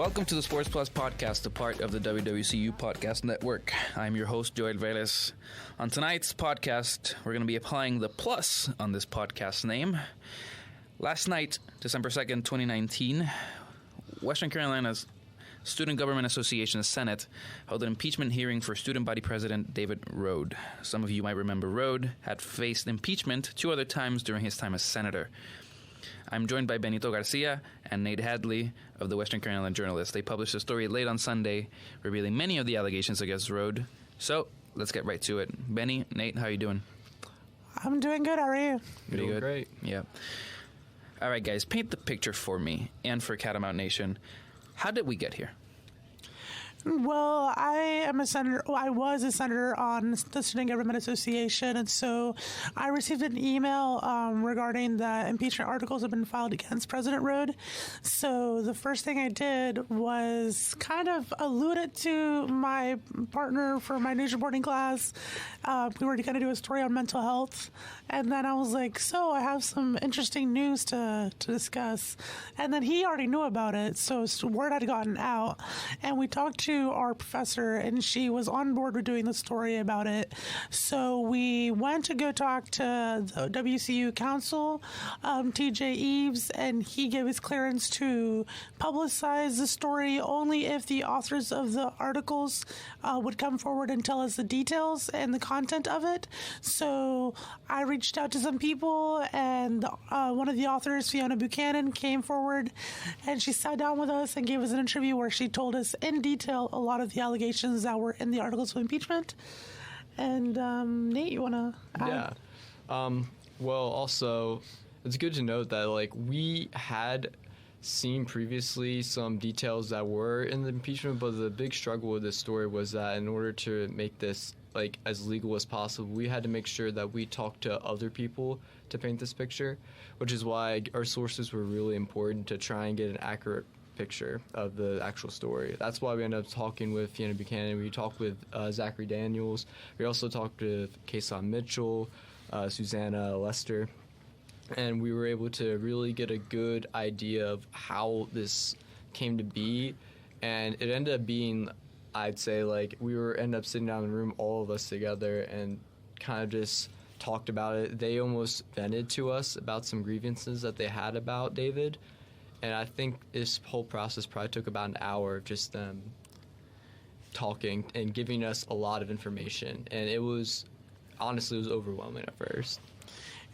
Welcome to the Sports Plus podcast, a part of the WWCU podcast network. I'm your host, Joel Velez. On tonight's podcast, we're going to be applying the plus on this podcast name. Last night, December 2nd, 2019, Western Carolina's Student Government Association Senate held an impeachment hearing for student body president David Rhode. Some of you might remember Rhode had faced impeachment 2 other times during his time as senator. I'm joined by Benito García and Nate Hadley of the Western Carolina Journalist. They published a story late on Sunday revealing many of the allegations against Rhode. So let's get right to it. Benny, Nate, how are you doing? I'm doing good. How are you? Pretty good. Great. Yeah. All right, guys, paint the picture for me and for Catamount Nation. How did we get here? Well, I am a senator. Well, I was a senator on the Student Government Association, and so I received an email regarding the impeachment articles that have been filed against President Rhode. So the first thing I did was kind of alluded to my partner for my news reporting class. We were going to do a story on mental health, and then I was like, "So I have some interesting news to discuss," and then he already knew about it, so word had gotten out, and we talked to our professor, and she was on board with doing the story about it. So we went to go talk to the WCU counsel, TJ Eves, and he gave his clearance to publicize the story only if the authors of the articles would come forward and tell us the details and the content of it. So I reached out to some people, and one of the authors, Fiona Buchanan, came forward, and she sat down with us and gave us an interview where she told us in detail a lot of the allegations that were in the articles of impeachment. And Nate, you want to add? Yeah. Well, also, it's good to note that we had seen previously some details that were in the impeachment, but the big struggle with this story was that in order to make this as legal as possible, we had to make sure that we talked to other people to paint this picture, which is why our sources were really important to try and get an accurate picture of the actual story. That's why we ended up talking with Fiona Buchanan. We talked with Zachary Daniels. We also talked with Kason Mitchell, Susanna Lester, and we were able to really get a good idea of how this came to be. And it ended up being, I'd say, we ended up sitting down in the room, all of us together, and kind of just talked about it. They almost vented to us about some grievances that they had about David. And I think this whole process probably took about an hour of just them talking and giving us a lot of information. And it was overwhelming at first.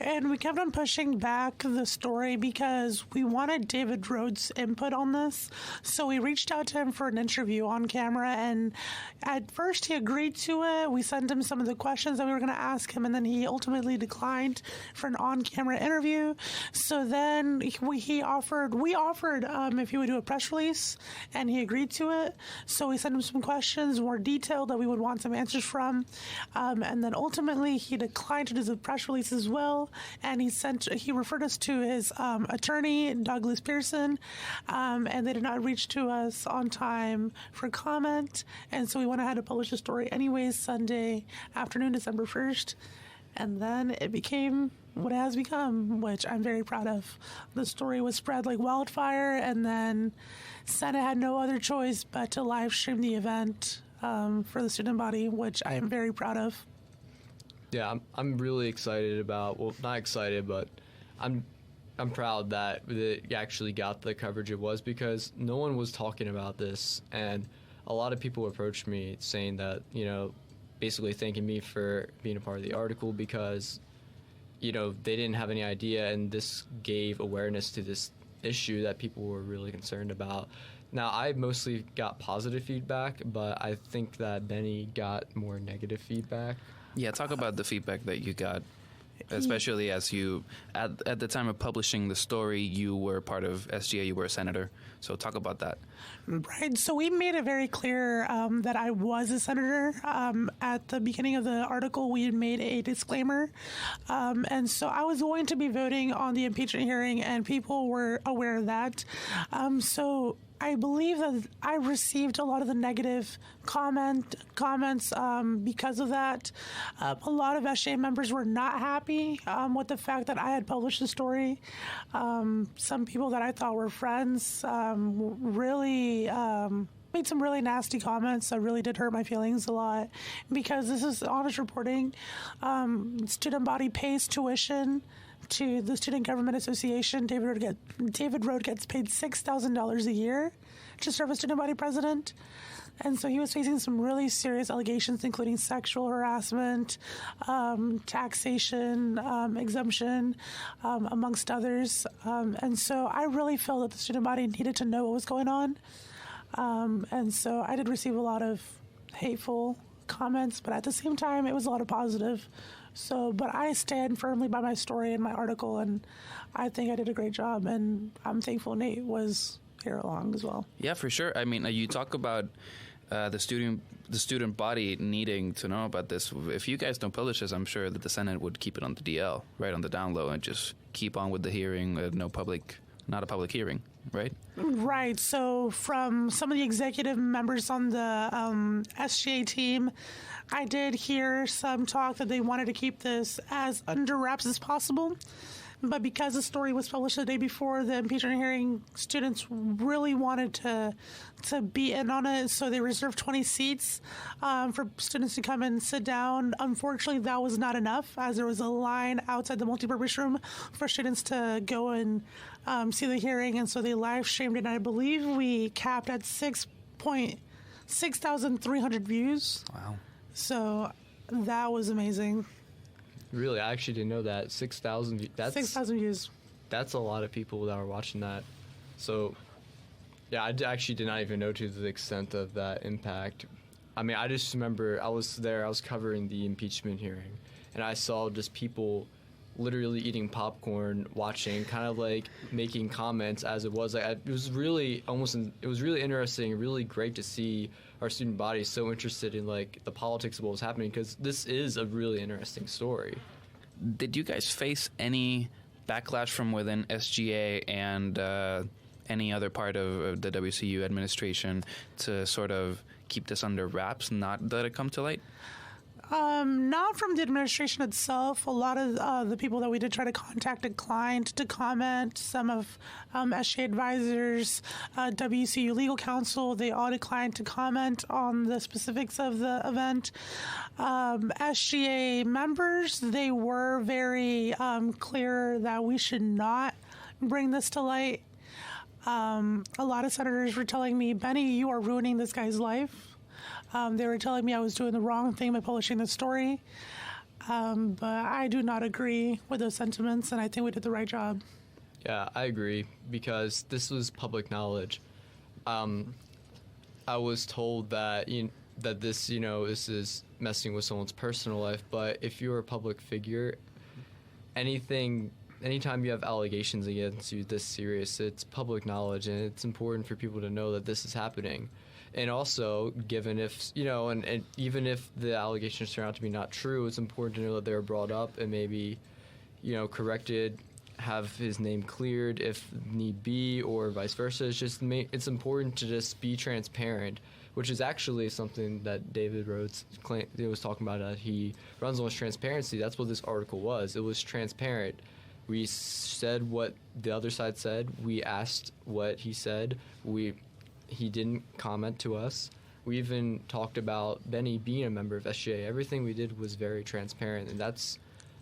And we kept on pushing back the story because we wanted David Rhode's input on this. So we reached out to him for an interview on camera, and at first he agreed to it. We sent him some of the questions that we were going to ask him, and then he ultimately declined for an on-camera interview. So then we offered if he would do a press release, and he agreed to it. So we sent him some questions, more detailed, that we would want some answers from. And then ultimately he declined to do the press release as well. And he referred us to his attorney, Douglas Pearson, and they did not reach to us on time for comment. And so we went ahead to publish the story anyways Sunday afternoon, December 1st. And then it became what it has become, which I'm very proud of. The story was spread like wildfire, and then Senate had no other choice but to live stream the event for the student body, which I am very proud of. Yeah, I'm really excited about, well, not excited, but I'm proud that it actually got the coverage it was, because no one was talking about this, and a lot of people approached me saying that, basically thanking me for being a part of the article because, they didn't have any idea, and this gave awareness to this issue that people were really concerned about. Now, I mostly got positive feedback, but I think that Benny got more negative feedback. Yeah, talk about the feedback that you got, especially as you, at the time of publishing the story, you were part of SGA, you were a senator. So talk about that. Right. So we made it very clear that I was a senator. At the beginning of the article, we had made a disclaimer. And so I was going to be voting on the impeachment hearing, and people were aware of that. So I believe that I received a lot of the negative comments because of that. A lot of SGA members were not happy with the fact that I had published the story. Some people that I thought were friends really made some really nasty comments that really did hurt my feelings a lot, because this is honest reporting. Student body pays tuition to the Student Government Association. David Rhode gets paid $6,000 a year to serve as student body president. And so he was facing some really serious allegations, including sexual harassment, taxation, exemption, amongst others. And so I really felt that the student body needed to know what was going on. And so I did receive a lot of hateful comments, but at the same time, it was a lot of positive. So, but I stand firmly by my story and my article, and I think I did a great job, and I'm thankful Nate was here along as well. Yeah, for sure. I mean, you talk about the student body needing to know about this. If you guys don't publish this, I'm sure that the Senate would keep it on the DL, right on the down low, and just keep on with the hearing. Not a public hearing, right? Right. So from some of the executive members on the SGA team, I did hear some talk that they wanted to keep this as under wraps as possible. But because the story was published the day before the impeachment hearing, students really wanted to be in on it, so they reserved 20 seats for students to come and sit down. Unfortunately, that was not enough, as there was a line outside the multipurpose room for students to go and see the hearing, and so they live streamed it. And I believe we capped at 6,300 views. Wow. So that was amazing. Really, I actually didn't know that. 6,000 views. That's a lot of people that are watching that. So, yeah, actually did not even know to the extent of that impact. I mean, I just remember I was there, I was covering the impeachment hearing, and I saw just people literally eating popcorn, watching, kind of like making comments as it was. It was really interesting, really great to see our student body so interested in like the politics of what was happening, because this is a really interesting story. Did you guys face any backlash from within SGA and any other part of the WCU administration to sort of keep this under wraps, not let it come to light? Not from the administration itself. A lot of the people that we did try to contact declined to comment. Some of SGA advisors, WCU legal counsel, they all declined to comment on the specifics of the event. SGA members, they were very clear that we should not bring this to light. A lot of senators were telling me, Benny, you are ruining this guy's life. They were telling me I was doing the wrong thing by publishing the story. But I do not agree with those sentiments, and I think we did the right job. Yeah, I agree, because this was public knowledge. I was told that this is messing with someone's personal life, but if you're a public figure, anytime you have allegations against you this serious, it's public knowledge, and it's important for people to know that this is happening. And also, given if, and even if the allegations turn out to be not true, it's important to know that they were brought up and maybe, corrected, have his name cleared if need be, or vice versa. It's important to just be transparent, which is actually something that David Rhode was talking about, that he runs on transparency. That's what this article was. It was transparent. We said what the other side said. We asked what he said. He didn't comment to us. We even talked about Benny being a member of SGA. Everything we did was very transparent, and that's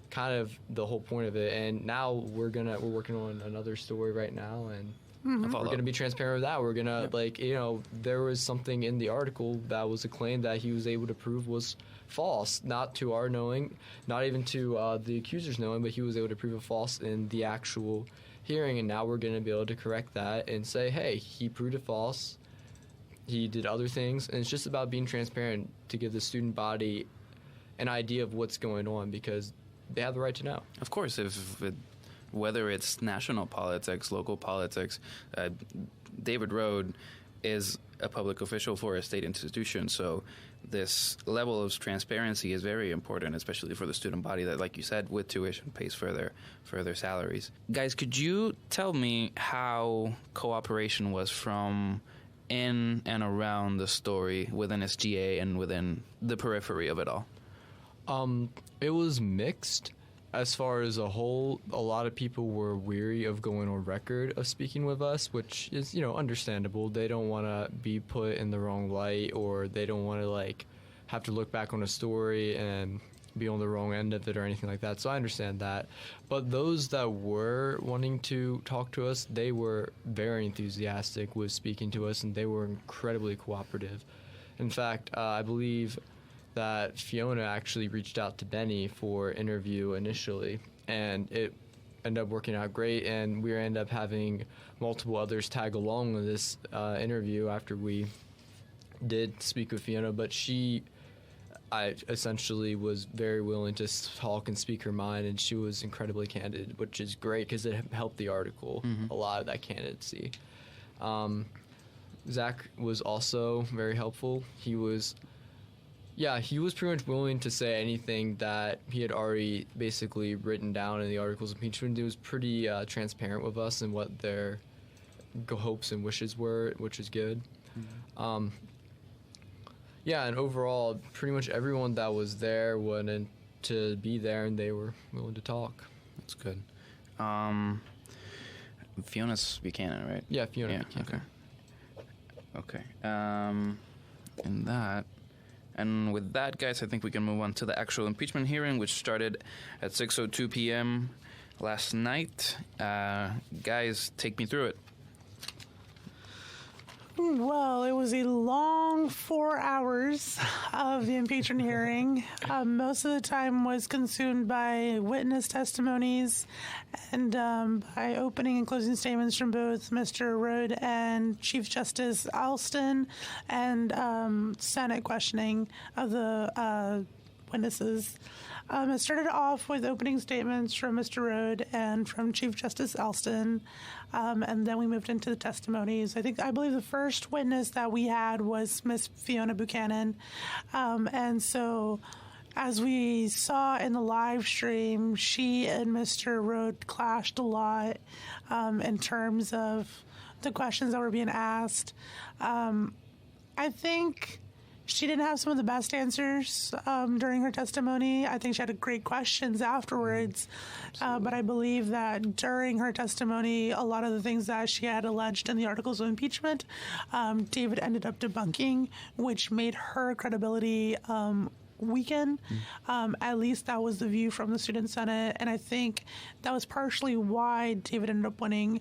kind of the whole point of it. And now we're working on another story right now, and we're going to be transparent with that. We're going to, there was something in the article that was a claim that he was able to prove was false, not to our knowing, not even to the accusers knowing, but he was able to prove it false in the actual hearing, and now we're going to be able to correct that and say, hey, he proved it false. He did other things, and it's just about being transparent to give the student body an idea of what's going on, because they have the right to know. Of course, whether it's national politics, local politics, David Rhode is a public official for a state institution, so this level of transparency is very important, especially for the student body that, like you said, with tuition pays for their salaries. Guys, could you tell me how cooperation was from in and around the story within SGA and within the periphery of it all? It was mixed. As far as a whole, a lot of people were weary of going on record of speaking with us, which is, understandable. They don't want to be put in the wrong light, or they don't want to, have to look back on a story and be on the wrong end of it or anything like that. So I understand that. But those that were wanting to talk to us, they were very enthusiastic with speaking to us, and they were incredibly cooperative. In fact, I believe that Fiona actually reached out to Benny for interview initially, and it ended up working out great, and we ended up having multiple others tag along with this interview after we did speak with Fiona, but I essentially was very willing to talk and speak her mind, and she was incredibly candid, which is great because it helped the article, a lot of that candidacy. Zach was also very helpful. He was pretty much willing to say anything that he had already basically written down in the articles of impeachment. He was pretty transparent with us and what their hopes and wishes were, which is good. And overall, pretty much everyone that was there wanted to be there, and they were willing to talk. That's good. Fiona's Buchanan, right? Yeah, Fiona Buchanan. Okay. And with that, guys, I think we can move on to the actual impeachment hearing, which started at 6:02 p.m. last night. Guys, take me through it. Well, it was a long 4 hours of the impeachment hearing. Most of the time was consumed by witness testimonies and by opening and closing statements from both Mr. Rhode and Chief Justice Alston, and Senate questioning of the witnesses. It started off with opening statements from Mr. Rhode and from Chief Justice Alston, and then we moved into the testimonies. I believe the first witness that we had was Miss Fiona Buchanan, and so as we saw in the live stream, she and Mr. Rhode clashed a lot in terms of the questions that were being asked. I think she didn't have some of the best answers during her testimony. I think she had great questions afterwards. But I believe that during her testimony, a lot of the things that she had alleged in the articles of impeachment, David ended up debunking, which made her credibility weaken. At least that was the view from the Student Senate. And I think that was partially why David ended up winning.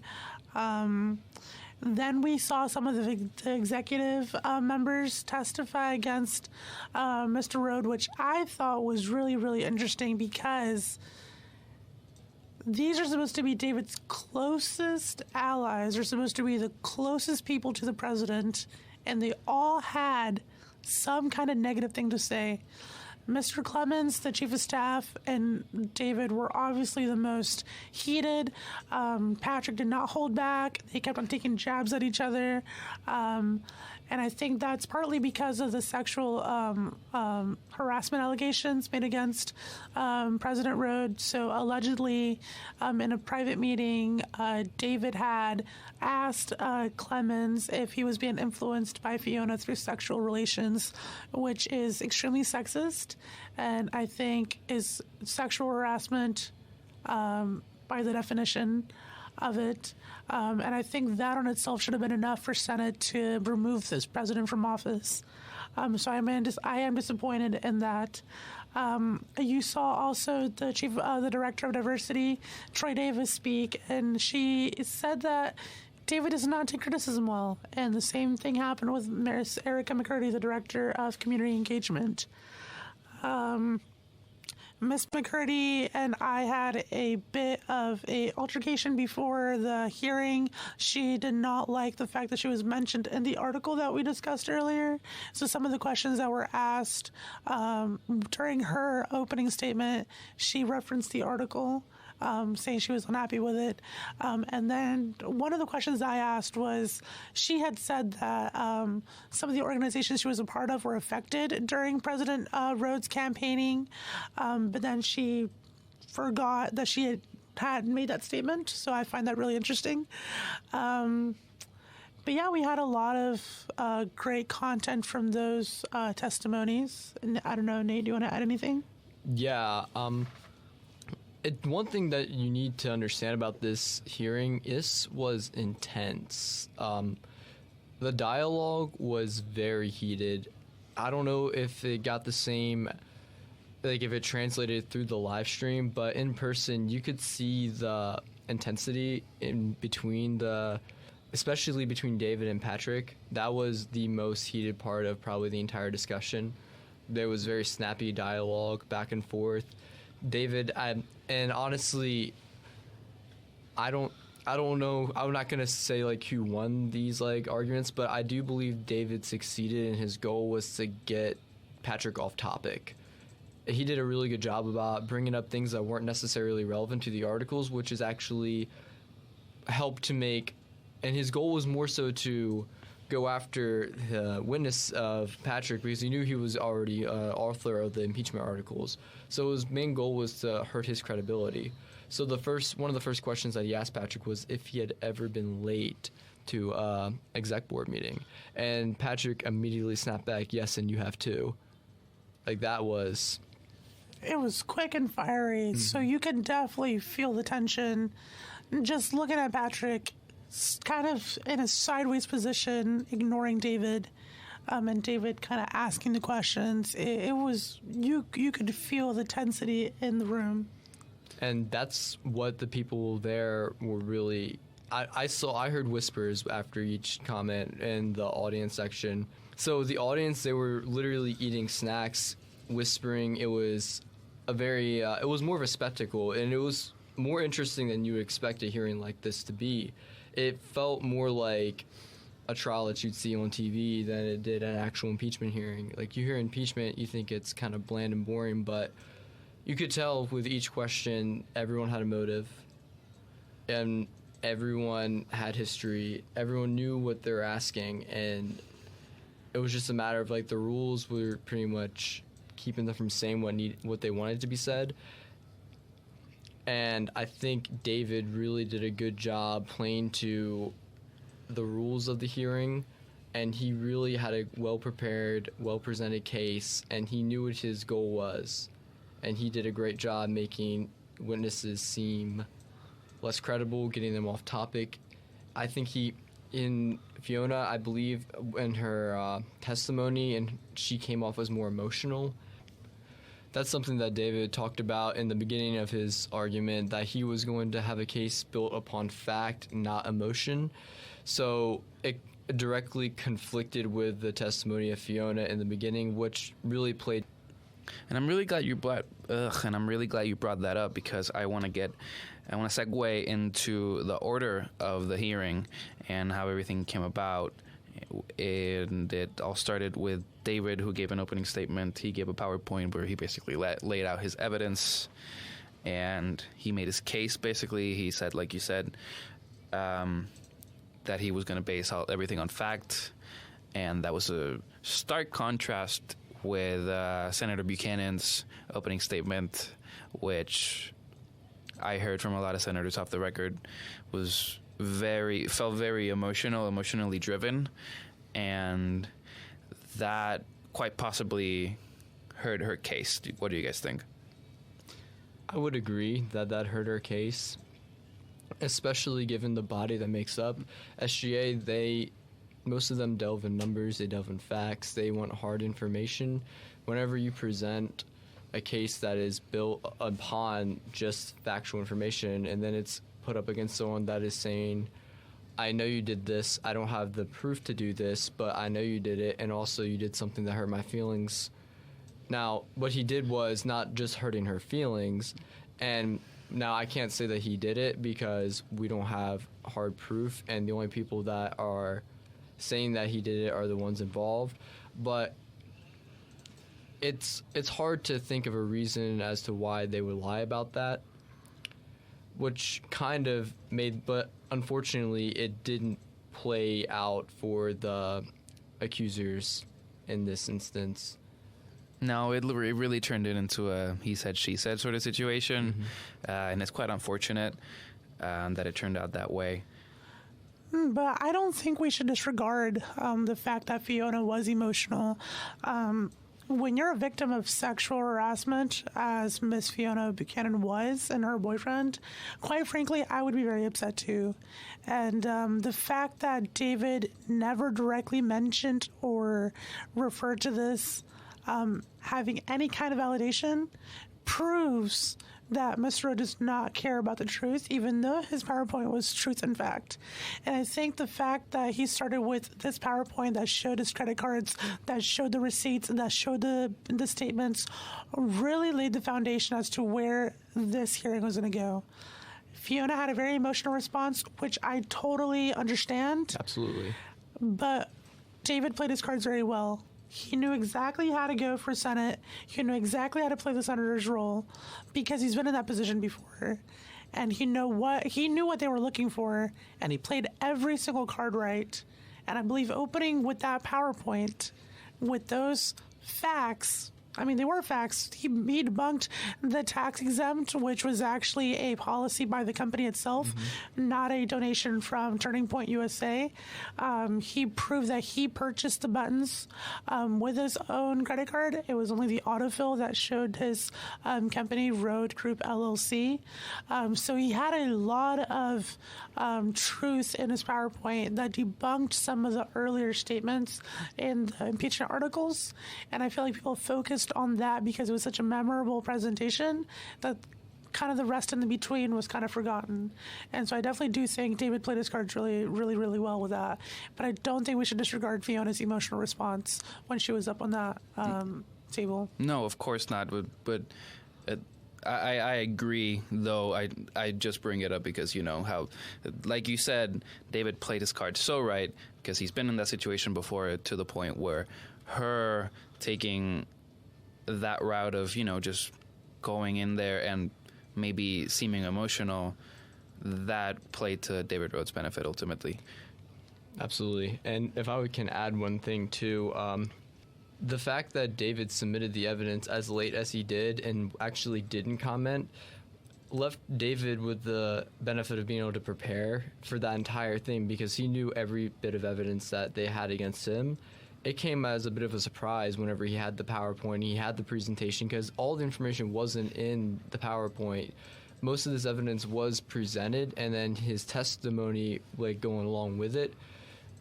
Then we saw some of the executive members testify against Mr. Rhode, which I thought was really, really interesting because these are supposed to be David's closest allies. They're supposed to be the closest people to the president, and they all had some kind of negative thing to say. Mr. Clemens, the chief of staff, and David were obviously the most heated. Patrick did not hold back. They kept on taking jabs at each other. And I think that's partly because of the sexual harassment allegations made against President Rhode. So allegedly, in a private meeting, David had asked Clemens if he was being influenced by Fiona through sexual relations, which is extremely sexist, and I think is sexual harassment by the definition of it. And I think that on itself should have been enough for Senate to remove this president from office. So I am disappointed in that. You saw also the director of diversity, Troy Davis, speak, and she said that David does not take criticism well. And the same thing happened with Miss Erica McCurdy, the director of community engagement. Miss McCurdy and I had a bit of a altercation before the hearing. She did not like the fact that she was mentioned in the article that we discussed earlier. So some of the questions that were asked during her opening statement, she referenced the article. saying she was unhappy with it. And then one of the questions I asked was, she had said that some of the organizations she was a part of were affected during President Rhode's campaigning, but then she forgot that she had made that statement, so I find that really interesting. But yeah, we had a lot of great content from those testimonies. And I don't know, Nate, do you want to add anything? Yeah. One thing that you need to understand about this hearing was intense. The dialogue was very heated. I don't know if it got the same, like if it translated through the live stream, but in person you could see the intensity in between especially between David and Patrick. That was the most heated part of probably the entire discussion. There was very snappy dialogue back and forth. David, and honestly, I don't know. I'm not gonna say like who won these like arguments, but I do believe David succeeded, and his goal was to get Patrick off topic. He did a really good job about bringing up things that weren't necessarily relevant to the articles, which is actually helped to make. And his goal was more so to go after the witness of Patrick, because he knew he was already author of the impeachment articles. So his main goal was to hurt his credibility. So one of the first questions that he asked Patrick was if he had ever been late to exec board meeting. And Patrick immediately snapped back, yes, and you have too. Like that was... It was quick and fiery, so you can definitely feel the tension. Just looking at Patrick, kind of in a sideways position, ignoring David, and David kind of asking the questions. It was, you could feel the tensity in the room. And that's what the people there were really... I heard whispers after each comment in the audience section. So the audience, they were literally eating snacks, whispering. It was it was more of a spectacle, and it was more interesting than you would expect a hearing like this to be. It felt more like a trial that you'd see on TV than it did an actual impeachment hearing. Like, you hear impeachment, you think it's kind of bland and boring, but you could tell with each question, everyone had a motive, and everyone had history. Everyone knew what they're asking, and it was just a matter of, like, the rules were pretty much keeping them from saying what they wanted to be said. And I think David really did a good job playing to the rules of the hearing, and he really had a well-prepared, well-presented case, and he knew what his goal was. And he did a great job making witnesses seem less credible, getting them off topic. I think in Fiona, I believe, in her testimony, and she came off as more emotional. That's something that David talked about in the beginning of his argument, that he was going to have a case built upon fact, not emotion. So it directly conflicted with the testimony of Fiona in the beginning, which really played. And I'm really glad you brought that up, because I want to segue into the order of the hearing and how everything came about. And it all started with David, who gave an opening statement. He gave a PowerPoint where he basically laid out his evidence, and he made his case. Basically, he said, like you said, that he was going to base everything on fact, and that was a stark contrast with Senator Buchanan's opening statement, which I heard from a lot of senators off the record felt very emotionally driven, and that quite possibly hurt her case. What do you guys think? I would agree that hurt her case, especially given the body that makes up SGA. Most of them delve in numbers, they delve in facts, they want hard information. Whenever you present a case that is built upon just factual information, and then it's put up against someone that is saying, I know you did this, I don't have the proof to do this, but I know you did it, and also you did something that hurt my feelings. Now, what he did was not just hurting her feelings, and now I can't say that he did it because we don't have hard proof, and the only people that are saying that he did it are the ones involved, but it's hard to think of a reason as to why they would lie about that. which kind of made, but unfortunately it didn't play out for the accusers in this instance. No, it really turned it into a he said, she said sort of situation, and it's quite unfortunate that it turned out that way. But I don't think we should disregard the fact that Fiona was emotional. When you're a victim of sexual harassment, as Miss Fiona Buchanan was and her boyfriend, quite frankly, I would be very upset too. And the fact that David never directly mentioned or referred to this having any kind of validation proves that Mr. Rhode does not care about the truth, even though his PowerPoint was truth and fact. And I think the fact that he started with this PowerPoint that showed his credit cards, that showed the receipts, that showed the statements, really laid the foundation as to where this hearing was going to go. Fiona had a very emotional response, which I totally understand. Absolutely. But David played his cards very well. He knew exactly how to go for Senate. He knew exactly how to play the senator's role because he's been in that position before. And he knew what they were looking for, and he played every single card right. And I believe opening with that PowerPoint, with those facts, I mean, they were facts. He debunked the tax exempt, which was actually a policy by the company itself, not a donation from Turning Point USA. He proved that he purchased the buttons with his own credit card. It was only the autofill that showed his company, Rhode Group LLC. So he had a lot of truth in his PowerPoint that debunked some of the earlier statements in the impeachment articles. And I feel like people focused on that because it was such a memorable presentation that kind of the rest in the between was kind of forgotten. And so I definitely do think David played his cards really, really, really well with that. But I don't think we should disregard Fiona's emotional response when she was up on that table. No, of course not. But I agree, though. I just bring it up because, you know, how, like you said, David played his cards so right because he's been in that situation before to the point where her taking that route of, you know, just going in there and maybe seeming emotional, that played to David Rhode's benefit ultimately. Absolutely. And if I can add one thing too, the fact that David submitted the evidence as late as he did and actually didn't comment left David with the benefit of being able to prepare for that entire thing because he knew every bit of evidence that they had against him. It came as a bit of a surprise whenever he had the PowerPoint, he had the presentation, because all the information wasn't in the PowerPoint. Most of this evidence was presented, and then his testimony, like going along with it,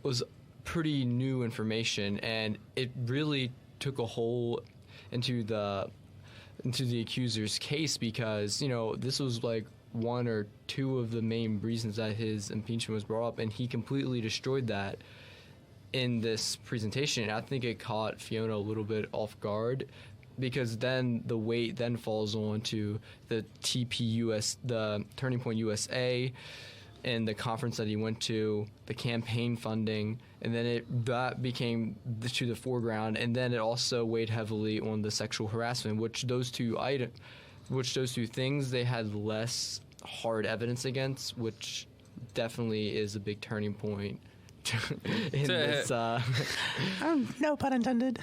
was pretty new information, and it really took a hole into the accuser's case because, you know, this was like one or two of the main reasons that his impeachment was brought up, and he completely destroyed that in this presentation. I think it caught Fiona a little bit off guard because then the weight then falls on to the TPUS, the Turning Point USA, and the conference that he went to, the campaign funding, and then that became to the foreground, and then it also weighed heavily on the sexual harassment, which those two things they had less hard evidence against, which definitely is a big turning point in this. No pun intended.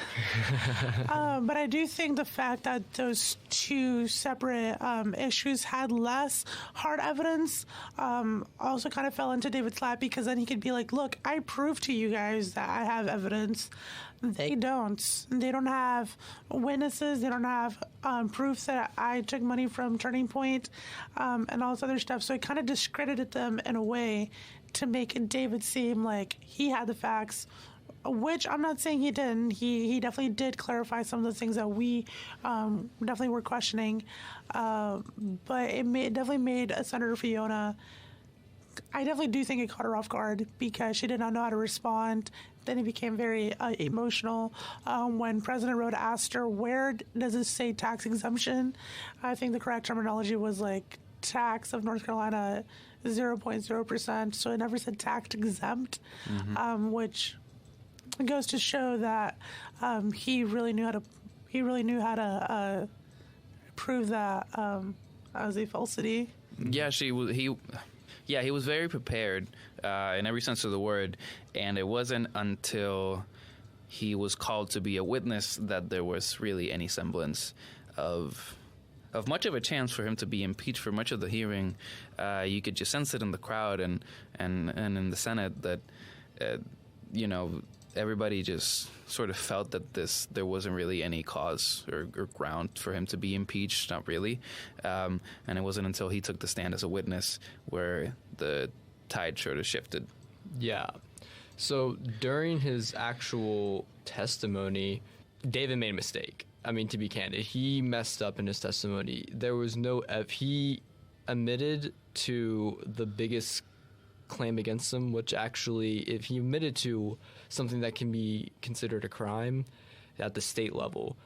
But I do think the fact that those two separate issues had less hard evidence also kind of fell into David's lap because then he could be like, look, I proved to you guys that I have evidence. They don't. They don't have witnesses. They don't have proof that I took money from Turning Point and all this other stuff. So it kind of discredited them in a way to make David seem like he had the facts, which I'm not saying he didn't. He definitely did clarify some of the things that we definitely were questioning. But it definitely made Senator Fiona, I definitely do think it caught her off guard because she did not know how to respond. Then it became very emotional when President Rhode asked her, where does it say tax exemption? I think the correct terminology was like tax of North Carolina 0.0%, so it never said tax exempt, which goes to show that he really knew how to prove that as a falsity. Yeah, he was very prepared in every sense of the word, and it wasn't until he was called to be a witness that there was really any semblance of much of a chance for him to be impeached. For much of the hearing, you could just sense it in the crowd and in the Senate that everybody just sort of felt that there wasn't really any cause or ground for him to be impeached, not really. And it wasn't until he took the stand as a witness where the tide sort of shifted. Yeah. So during his actual testimony, David made a mistake. I mean, to be candid, he messed up in his testimony. There was he admitted to the biggest claim against him, which actually, if he admitted to something that can be considered a crime at the state level,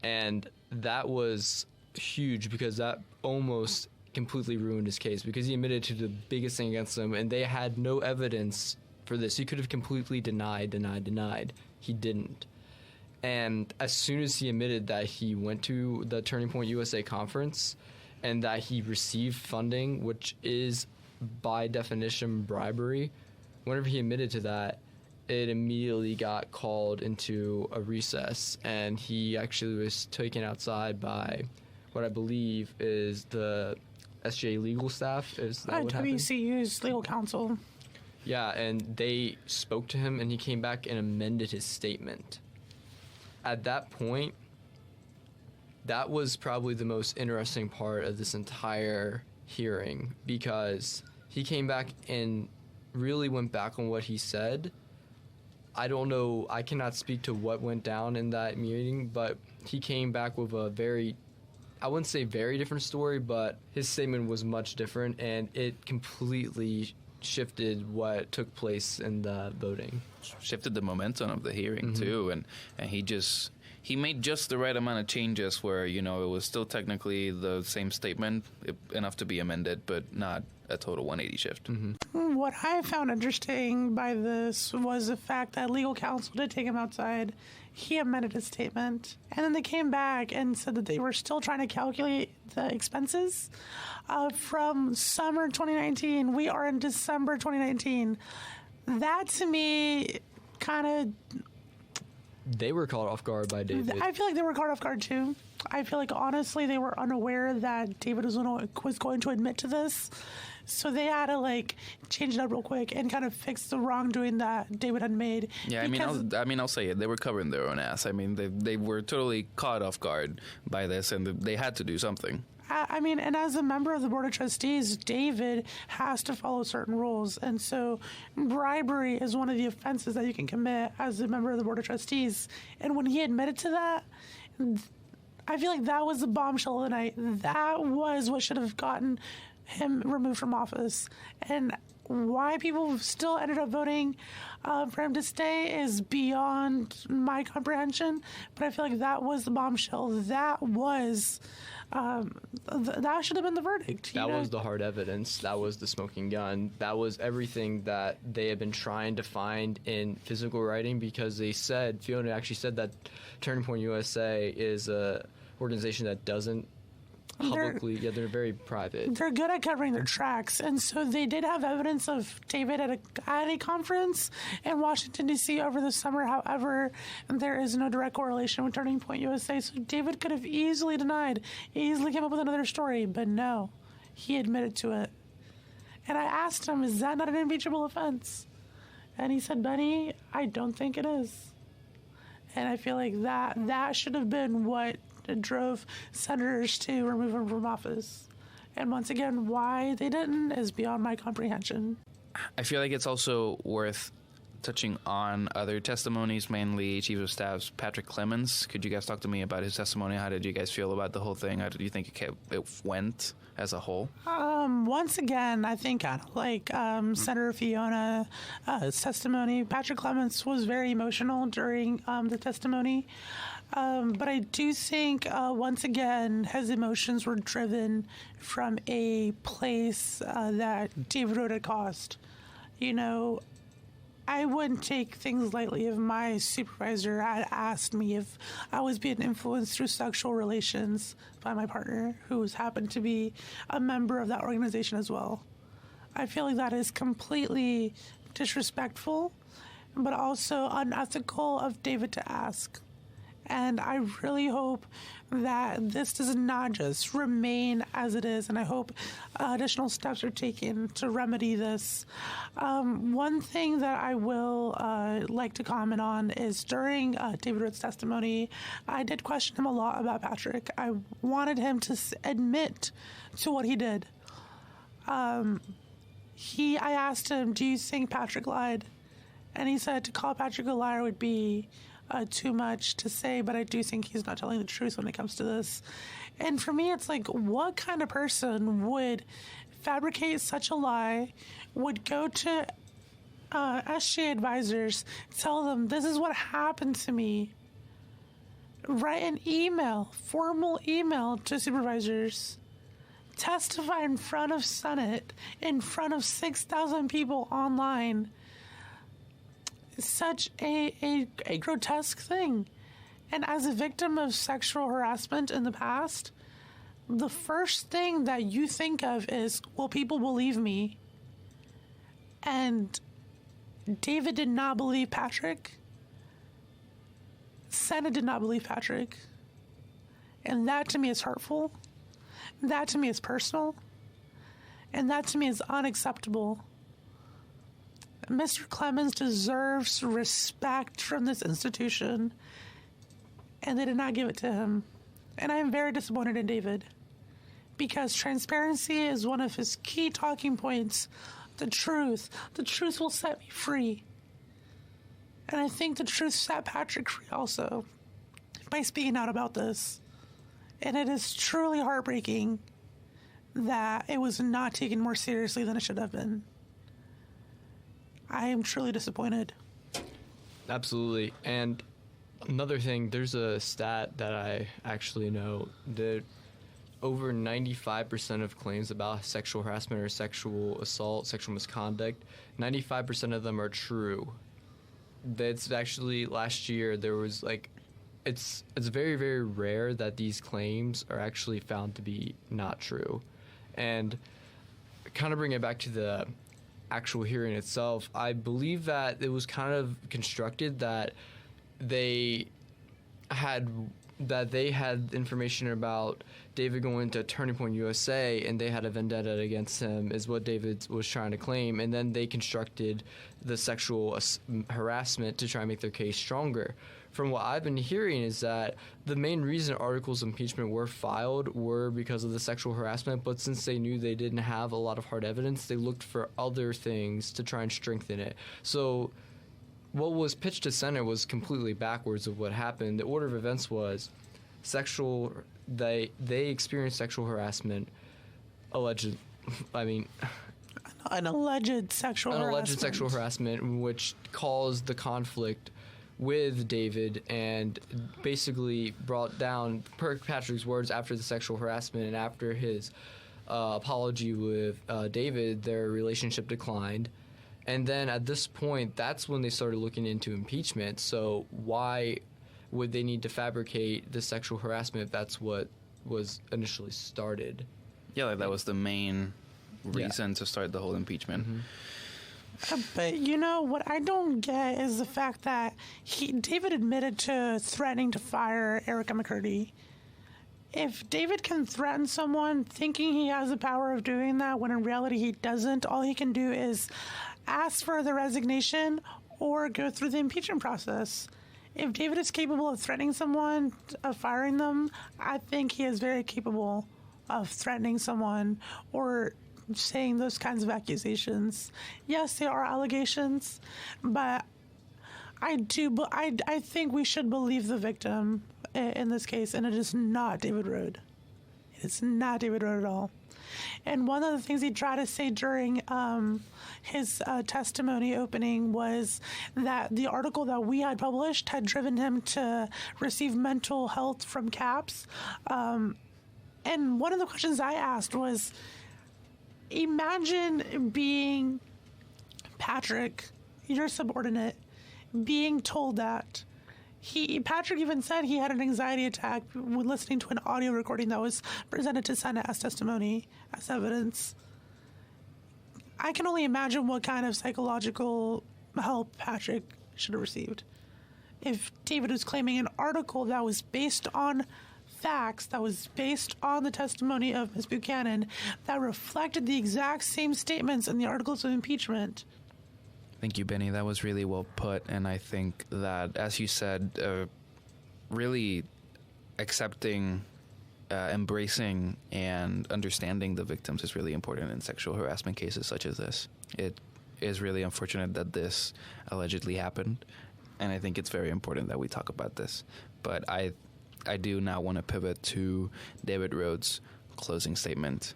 and that was huge because that almost completely ruined his case because he admitted to the biggest thing against him, and they had no evidence for this. He could have completely denied. He didn't. And as soon as he admitted that he went to the Turning Point USA conference and that he received funding, which is by definition bribery, whenever he admitted to that, it immediately got called into a recess, and he actually was taken outside by what I believe is the SJ legal staff. Is that what happened? WCU's legal counsel. Yeah, and they spoke to him, and he came back and amended his statement. At that point, that was probably the most interesting part of this entire hearing, because he came back and really went back on what he said. I don't know, I cannot speak to what went down in that meeting, but he came back with a very, I wouldn't say very different story, but his statement was much different, and it completely shifted what took place in the voting. Shifted the momentum of the hearing, too, and he made just the right amount of changes where, it was still technically the same statement, enough to be amended, but not a total 180 shift. What I found interesting by this was the fact that legal counsel did take him outside. He amended his statement, and then they came back and said that they were still trying to calculate the expenses from summer 2019. We are in December 2019. That, to me, kind of... They were caught off guard by David. I feel like they were caught off guard, too. I feel like, honestly, they were unaware that David was going to admit to this. So they had to, change it up real quick and kind of fix the wrongdoing that David had made. Yeah, I'll say it. They were covering their own ass. I mean, they were totally caught off guard by this, and they had to do something. And as a member of the Board of Trustees, David has to follow certain rules. And so bribery is one of the offenses that you can commit as a member of the Board of Trustees. And when he admitted to that, I feel like that was the bombshell of the night. That was what should have gotten him removed from office. And why people still ended up voting for him to stay is beyond my comprehension. But I feel like that was the bombshell. That was... that should have been the verdict. That was the hard evidence. That was the smoking gun. That was everything that they had been trying to find in physical writing, because Fiona actually said that Turning Point USA is a organization that doesn't publicly, they're very private. They're good at covering their tracks, and so they did have evidence of David at a conference in Washington, D.C. over the summer. However, there is no direct correlation with Turning Point USA, so David could have easily denied, easily came up with another story, but no, he admitted to it. And I asked him, is that not an impeachable offense? And he said, Benny, I don't think it is. And I feel like that should have been what drove senators to remove him from office. And once again, why they didn't is beyond my comprehension. I feel like it's also worth touching on other testimonies, mainly Chief of Staff's Patrick Clemens. Could you guys talk to me about his testimony? How did you guys feel about the whole thing? How did you think it went as a whole? Once again, I think Senator Fiona's testimony, Patrick Clemens was very emotional during the testimony. But I do think, once again, his emotions were driven from a place that David Rhode had caused. I wouldn't take things lightly if my supervisor had asked me if I was being influenced through sexual relations by my partner, who happened to be a member of that organization as well. I feel like that is completely disrespectful, but also unethical of David to ask. And I really hope that this does not just remain as it is, and I hope additional steps are taken to remedy this. One thing that I will like to comment on is during David Rhode's testimony, I did question him a lot about Patrick. I wanted him to admit to what he did. I asked him, do you think Patrick lied? And he said to call Patrick a liar would be too much to say, but I do think he's not telling the truth when it comes to this. And for me, it's like, what kind of person would fabricate such a lie, would go to SGA advisors, tell them, this is what happened to me, write an email, formal email to supervisors, testify in front of Senate, in front of 6,000 people online. Such a grotesque thing. And as a victim of sexual harassment in the past, the first thing that you think of is, will people believe me? And David did not believe Patrick. Senna did not believe Patrick. And that to me is hurtful. That to me is personal. And that to me is unacceptable. Mr. Clemens deserves respect from this institution, and they did not give it to him. And I am very disappointed in David, because transparency is one of his key talking points. The truth will set me free. And I think the truth set Patrick free also by speaking out about this. And it is truly heartbreaking that it was not taken more seriously than it should have been. I am truly disappointed. Absolutely. And another thing, there's a stat that I actually know that over 95% of claims about sexual harassment or sexual assault, sexual misconduct, 95% of them are true. That's actually, last year, there was it's very, very rare that these claims are actually found to be not true. And kind of bring it back to the actual hearing itself, I believe that it was kind of constructed that they had information about David going to Turning Point USA and they had a vendetta against him, is what David was trying to claim, and then they constructed the sexual harassment to try and make their case stronger. From what I've been hearing is that the main reason articles of impeachment were filed were because of the sexual harassment, but since they knew they didn't have a lot of hard evidence, they looked for other things to try and strengthen it. So what was pitched to Senate was completely backwards of what happened. The order of events was they experienced sexual harassment, an alleged sexual harassment, which caused the conflict with David and basically brought down, per Patrick's words, after the sexual harassment and after his apology with David, their relationship declined. And then at this point, that's when they started looking into impeachment. So why would they need to fabricate the sexual harassment if that's what was initially started? Yeah, that was the main reason to start the whole impeachment. Mm-hmm. But you know what I don't get is the fact that David admitted to threatening to fire Erica McCurdy. If David can threaten someone thinking he has the power of doing that when in reality he doesn't, all he can do is ask for the resignation or go through the impeachment process. If David is capable of threatening someone, of firing them, I think he is very capable of threatening someone or saying those kinds of accusations. Yes, they are allegations, but I think we should believe the victim in this case, and it is not David Rhode. It is not David Rhode at all. And one of the things he tried to say during his testimony opening was that the article that we had published had driven him to receive mental health from CAPS. And one of the questions I asked was, imagine being Patrick your subordinate being told that. Patrick even said he had an anxiety attack when listening to an audio recording that was presented to Senate as testimony, as evidence. I can only imagine what kind of psychological help Patrick should have received. If David was claiming an article that was based on facts, that was based on the testimony of Ms. Buchanan, that reflected the exact same statements in the articles of impeachment. Thank you, Benny. That was really well put. And I think that, as you said, really accepting, embracing, and understanding the victims is really important in sexual harassment cases such as this. It is really unfortunate that this allegedly happened. And I think it's very important that we talk about this. But I do now want to pivot to David Rhode's closing statement,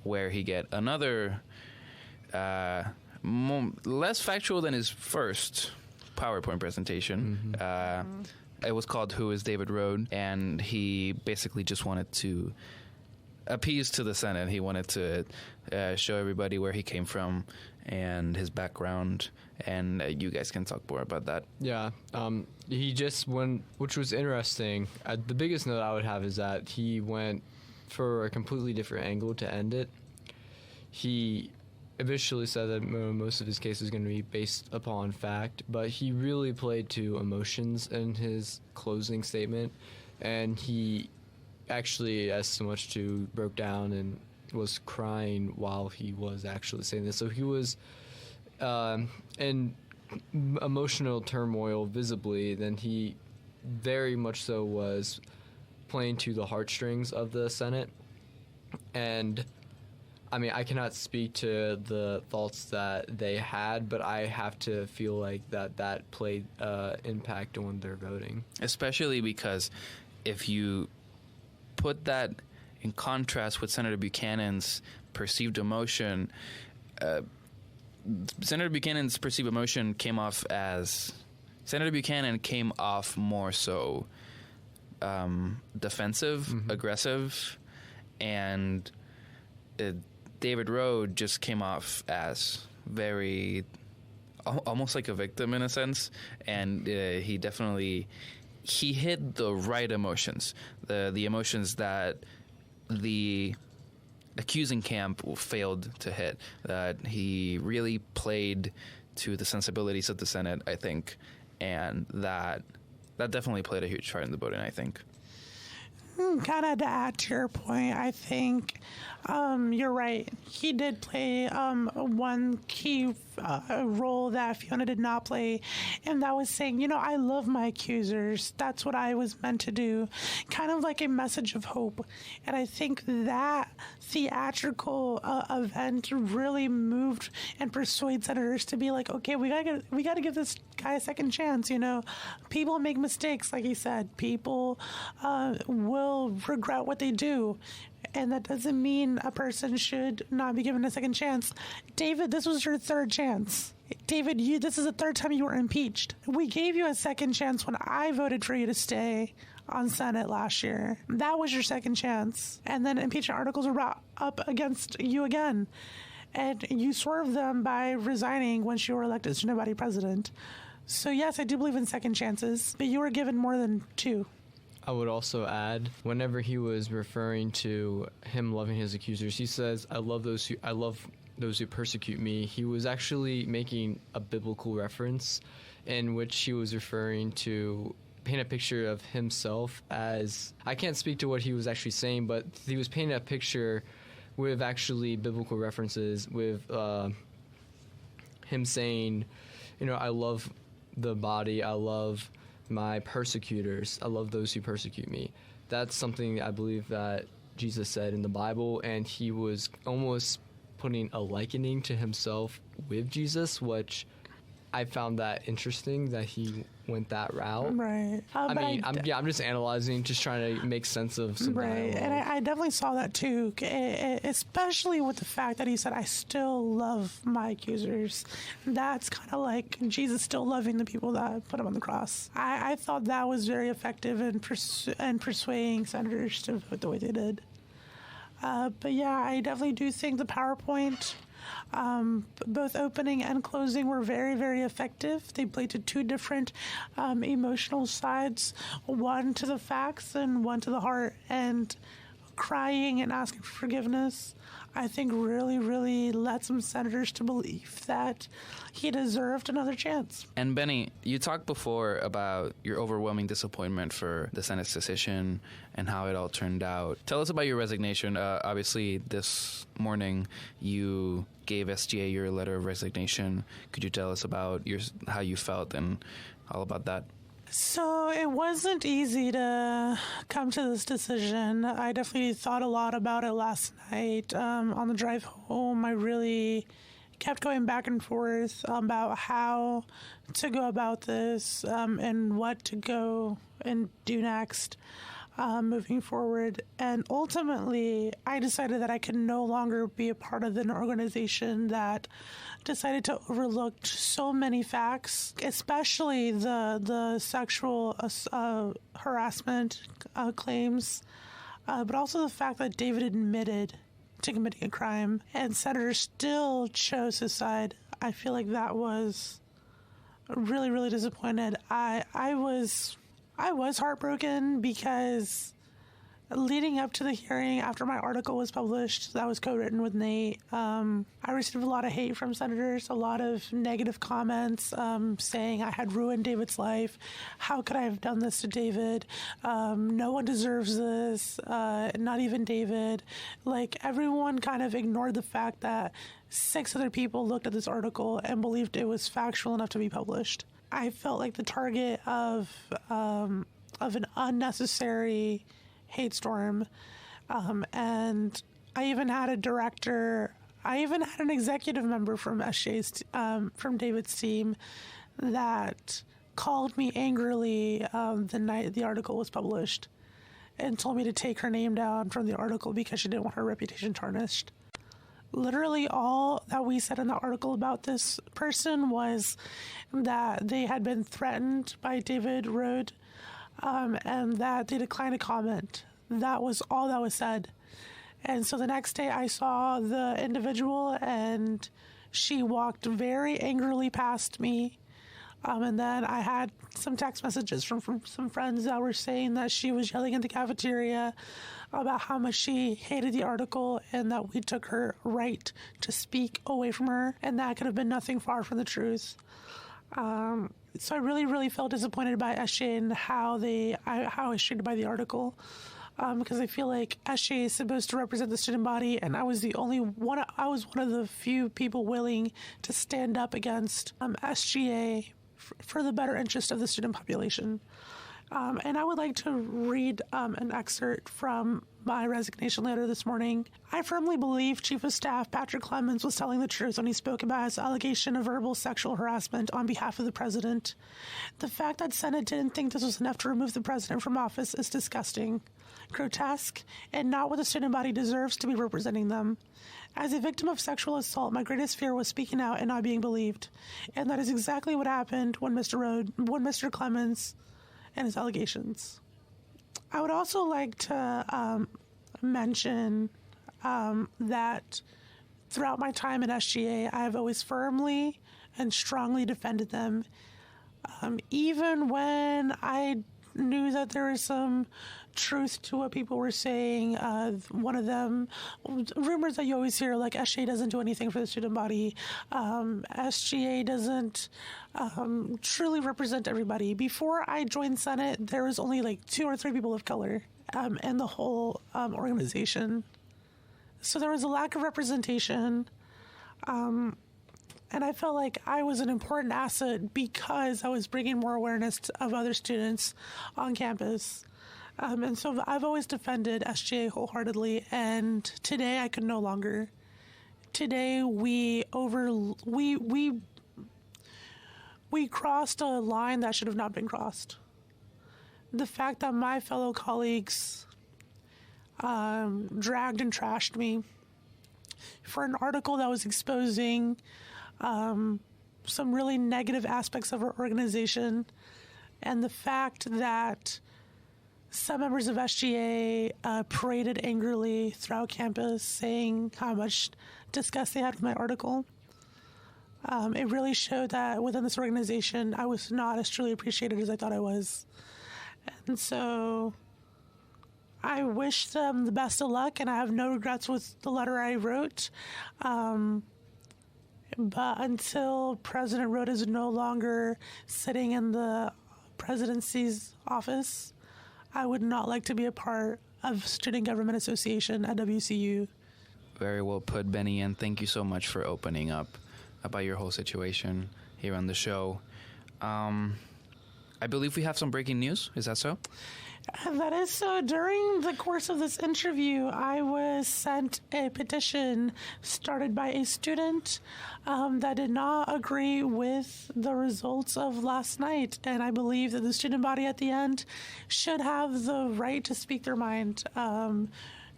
where he get another less factual than his first PowerPoint presentation. It was called "Who is David Rhode?" and he basically just wanted to appease to the Senate. He wanted to show everybody where he came from and his background, and you guys can talk more about that. Yeah, he just went, which was interesting. The biggest note I would have is that he went for a completely different angle to end it. He initially said that most of his case is going to be based upon fact, but he really played to emotions in his closing statement, and he actually, as so much too, broke down and was crying while he was actually saying this. So he was in emotional turmoil visibly, then he very much so was playing to the heartstrings of the Senate. And I mean, I cannot speak to the thoughts that they had, but I have to feel like that played impact on their voting. Especially because if you put that in contrast with Senator Buchanan's perceived emotion, Senator Buchanan's perceived emotion came off as Senator Buchanan came off more so defensive, aggressive, and David Rhode just came off as very almost like a victim in a sense, and he hit the right emotions, the emotions that the accusing camp failed to hit. That he really played to the sensibilities of the Senate, I think, and that definitely played a huge part in the voting, I think. Kind of to add to your point, I think you're right. He did play one key role that Fiona did not play, and that was saying, I love my accusers. That's what I was meant to do. Kind of like a message of hope. And I think that theatrical event really moved and persuaded senators to be like, okay, we gotta give this guy a second chance. People make mistakes, like he said. People will regret what they do. And that doesn't mean a person should not be given a second chance. David, this was your third chance. David, this is the third time you were impeached. We gave you a second chance when I voted for you to stay on Senate last year. That was your second chance. And then impeachment articles were brought up against you again. And you swerved them by resigning once you were elected as student body president. So yes, I do believe in second chances, but you were given more than two. I would also add, whenever he was referring to him loving his accusers, he says, I love those who persecute me. He was actually making a biblical reference in which he was referring to paint a picture of himself as, I can't speak to what he was actually saying, but he was painting a picture with actually biblical references, with him saying, I love the body, I love my persecutors, I love those who persecute me. That's something I believe that Jesus said in the Bible, and he was almost putting a likening to himself with Jesus, which I found that interesting that he went that route. Right. I'm just analyzing, just trying to make sense of some right. dialogue. And I definitely saw that too, especially with the fact that he said, I still love my accusers. That's kind of like Jesus still loving the people that put him on the cross. I thought that was very effective in persuading senators to vote the way they did. But yeah, I definitely do think the PowerPoint Both opening and closing were very, very effective. They played to two different emotional sides, one to the facts and one to the heart. And crying and asking for forgiveness, I think really, really led some senators to believe that he deserved another chance. And Benny, you talked before about your overwhelming disappointment for the Senate's decision and how it all turned out. Tell us about your resignation. Obviously, this morning you gave SGA your letter of resignation. Could you tell us about how you felt and all about that? So it wasn't easy to come to this decision. I definitely thought a lot about it last night. On the drive home, I really kept going back and forth about how to go about this and what to go and do next moving forward. And ultimately, I decided that I could no longer be a part of an organization that decided to overlook so many facts, especially the sexual harassment claims, but also the fact that David admitted to committing a crime and senators still chose his side. I feel like that was really, really disappointed. I was heartbroken because leading up to the hearing, after my article was published, that was co-written with Nate, I received a lot of hate from senators, a lot of negative comments saying I had ruined David's life. How could I have done this to David? No one deserves this, not even David. Like, everyone kind of ignored the fact that 6 other people looked at this article and believed it was factual enough to be published. I felt like the target of an unnecessary hate storm, and I even had an executive member from SJ's, from David's team, that called me angrily the night the article was published and told me to take her name down from the article because she didn't want her reputation tarnished. Literally all that we said in the article about this person was that they had been threatened by David Rhode, and that they declined to comment. That was all that was said. And so the next day I saw the individual and she walked very angrily past me. And then I had some text messages from some friends that were saying that she was yelling in the cafeteria about how much she hated the article and that we took her right to speak away from her. And that could have been nothing far from the truth. So I really, really felt disappointed by SJ and how I was treated by the article. Because I feel like SJ is supposed to represent the student body, and I was one of the few people willing to stand up against SGA for the better interest of the student population. And I would like to read an excerpt from my resignation letter this morning. I firmly believe Chief of Staff Patrick Clemens was telling the truth when he spoke about his allegation of verbal sexual harassment on behalf of the president. The fact that Senate didn't think this was enough to remove the president from office is disgusting, grotesque, and not what the student body deserves to be representing them. As a victim of sexual assault, my greatest fear was speaking out and not being believed. And that is exactly what happened when Mr. Clemens and his allegations. I would also like to mention that throughout my time at SGA, I have always firmly and strongly defended them. Even when I knew that there was some truth to what people were saying. One of them, rumors that you always hear, like SGA doesn't do anything for the student body. SGA doesn't truly represent everybody. Before I joined Senate, there was only like 2 or 3 people of color in the whole organization. So there was a lack of representation. And I felt like I was an important asset because I was bringing more awareness of other students on campus. And so I've always defended SGA wholeheartedly, and today I could no longer. Today we crossed a line that should have not been crossed. The fact that my fellow colleagues dragged and trashed me for an article that was exposing some really negative aspects of our organization, and the fact that some members of SGA paraded angrily throughout campus, saying how much disgust they had with my article. It really showed that within this organization, I was not as truly appreciated as I thought I was. And so I wish them the best of luck, and I have no regrets with the letter I wrote. But until President Rhode is no longer sitting in the presidency's office, I would not like to be a part of Student Government Association at WCU. Very well put, Benny, and thank you so much for opening up about your whole situation here on the show. I believe we have some breaking news. Is that so? That is so. During the course of this interview, I was sent a petition started by a student that did not agree with the results of last night. And I believe that the student body at the end should have the right to speak their mind.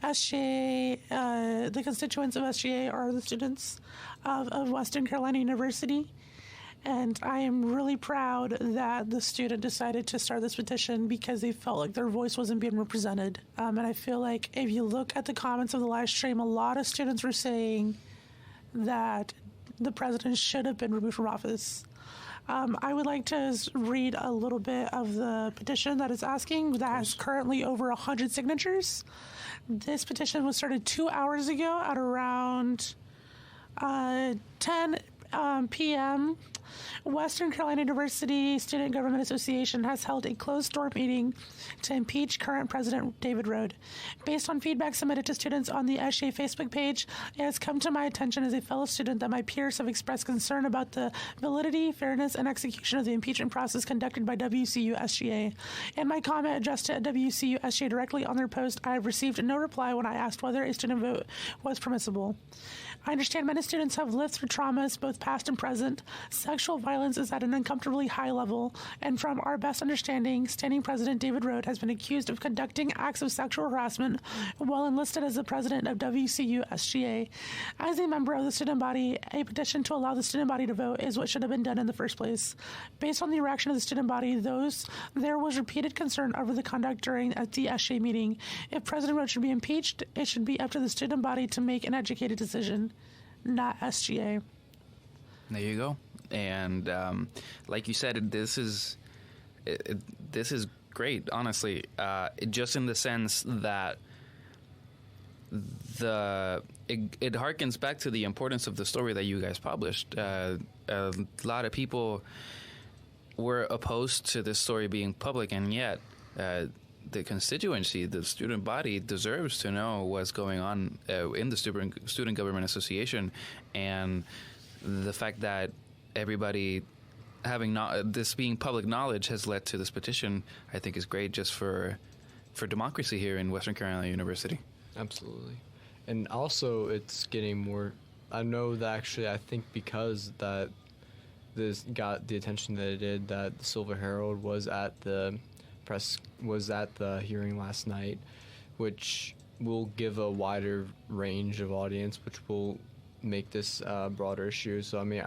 SGA, the constituents of SGA are the students of Western Carolina University. And I am really proud that the student decided to start this petition because they felt like their voice wasn't being represented. And I feel like if you look at the comments of the live stream, a lot of students were saying that the president should have been removed from office. I would like to read a little bit of the petition that is asking, that has currently over 100 signatures. This petition was started 2 hours ago at around 10 p.m. Western Carolina University Student Government Association has held a closed-door meeting to impeach current President David Rhode. Based on feedback submitted to students on the SGA Facebook page, it has come to my attention as a fellow student that my peers have expressed concern about the validity, fairness, and execution of the impeachment process conducted by WCU SGA. In my comment addressed to WCU SGA directly on their post, I have received no reply when I asked whether a student vote was permissible. I understand many students have lived through traumas, both past and present. Sexual violence is at an uncomfortably high level, and from our best understanding, standing President David Rhode has been accused of conducting acts of sexual harassment while enlisted as the president of WCU SGA. As a member of the student body, a petition to allow the student body to vote is what should have been done in the first place. Based on the reaction of the student body, there was repeated concern over the conduct during the SGA meeting. If President Rhode should be impeached, it should be up to the student body to make an educated decision, not SGA. There you go. And like you said, this is great, honestly, just in the sense that it harkens back to the importance of the story that you guys published. A lot of people were opposed to this story being public, and yet the constituency, the student body, deserves to know what's going on in the Student Government Association, and the fact that everybody having this being public knowledge has led to this petition, I think, is great just for democracy here in Western Carolina University. Absolutely. And also it's getting more, I know that actually I think because that this got the attention that it did, that the Silver Herald was at the hearing last night, which will give a wider range of audience, which will make this a broader issue. So I mean,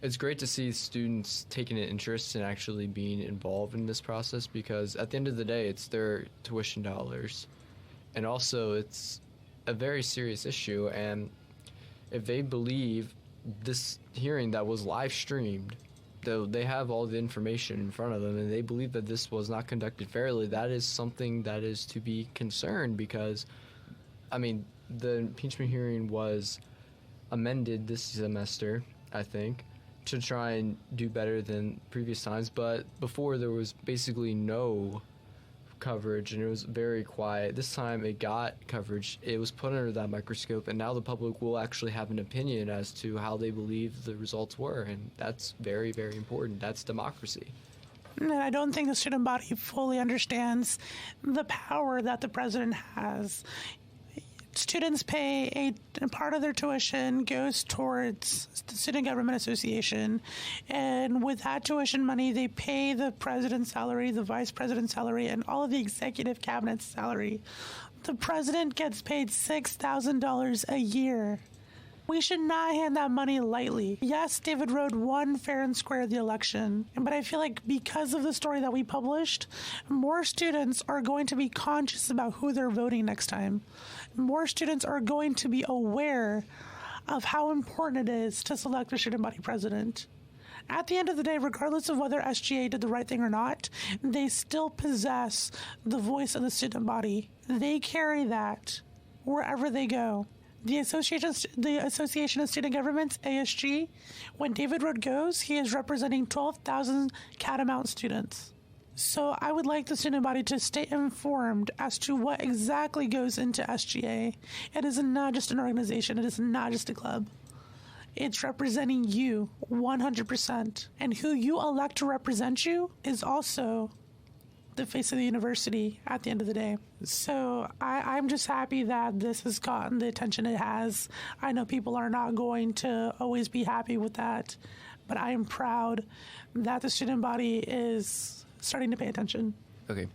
it's great to see students taking an interest in actually being involved in this process, because at the end of the day, it's their tuition dollars. And also, it's a very serious issue. And if they believe this hearing that was live streamed, they have all the information in front of them, and they believe that this was not conducted fairly, that is something that is to be concerned, because, I mean, the impeachment hearing was amended this semester, I think, to try and do better than previous times, but before there was basically no coverage, and it was very quiet. This time it got coverage, it was put under that microscope, and now the public will actually have an opinion as to how they believe the results were, and that's very, very important. That's democracy. And I don't think the student body fully understands the power that the president has. Students pay a part of their tuition goes towards the Student Government Association, and with that tuition money, they pay the president's salary, the vice president's salary, and all of the executive cabinet's salary. The president gets paid $6,000 a year We should not hand that money lightly. Yes, David Rhode won fair and square the election, but I feel like because of the story that we published, more students are going to be conscious about who they're voting next time. More students are going to be aware of how important it is to select a student body president. At the end of the day, regardless of whether SGA did the right thing or not, they still possess the voice of the student body. They carry that wherever they go. The Association of Student Governments, ASG, when David Rhode goes, he is representing 12,000 Catamount students. So I would like the student body to stay informed as to what exactly goes into SGA. It is not just an organization. It is not just a club. It's representing you 100%. And who you elect to represent you is also the face of the university at the end of the day. So I'm just happy that this has gotten the attention it has. I know people are not going to always be happy with that, but I am proud that the student body is starting to pay attention. Okay,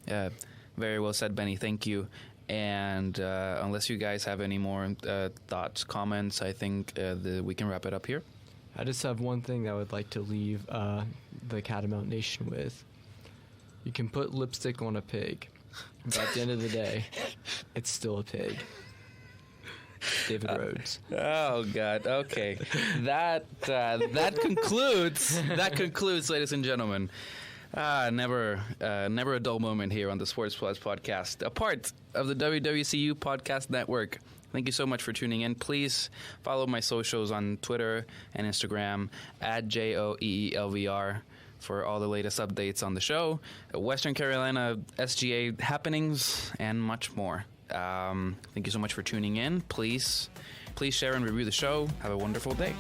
very well said, Benny. Thank you. And unless you guys have any more thoughts, comments, I think we can wrap it up here. I just have one thing that I would like to leave the Catamount Nation with. You can put lipstick on a pig, but at the end of the day, it's still a pig. David Rhodes. Oh God. Okay, that concludes, ladies and gentlemen. Never a dull moment here on the Sports Plus podcast, a part of the WWCU Podcast Network. Thank you so much for tuning in. Please follow my socials on Twitter and Instagram at JOEELVR for all the latest updates on the show, Western Carolina SGA happenings, and much more. Thank you so much for tuning in. Please share and review the show. Have a wonderful day.